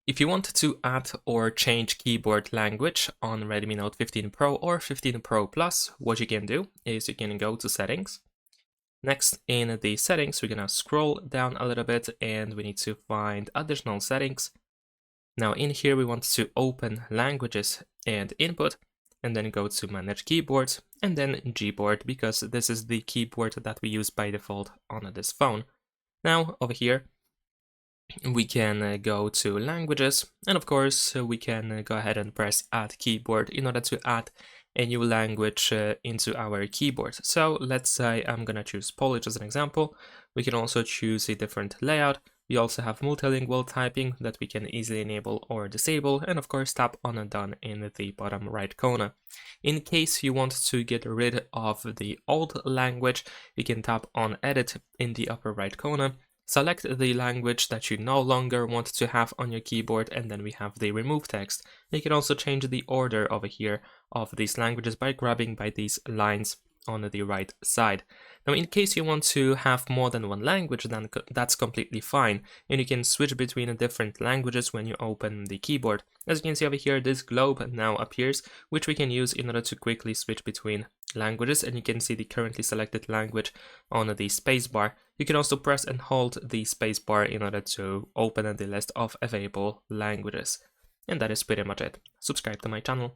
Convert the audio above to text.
If you want to add or change keyboard language on Redmi Note 15 Pro or 15 Pro Plus, what you can do is you can go to settings. Next, in the settings, we're gonna scroll down a little bit and we need to find additional settings. Now in here, we want to open languages and input and then go to manage keyboards and then Gboard because this is the keyboard that we use by default on this phone. Now over here, we can go to languages and of course we can go ahead and press add keyboard in order to add a new language into our keyboard. So let's say I'm gonna choose Polish as an example. We can also choose a different layout. We also have multilingual typing that we can easily enable or disable, and of course tap on and done in the bottom right corner. In case you want to get rid of the old language, you can tap on edit in the upper right corner. Select the language that you no longer want to have on your keyboard, and then we have the remove text. You can also change the order over here of these languages by grabbing by these lines on the right side. Now, in case you want to have more than one language, then that's completely fine, and you can switch between different languages when you open the keyboard. As you can see over here, this globe now appears, which we can use in order to quickly switch between languages, and you can see the currently selected language on the spacebar. You can also press and hold the spacebar in order to open the list of available languages. And that is pretty much it. Subscribe to my channel.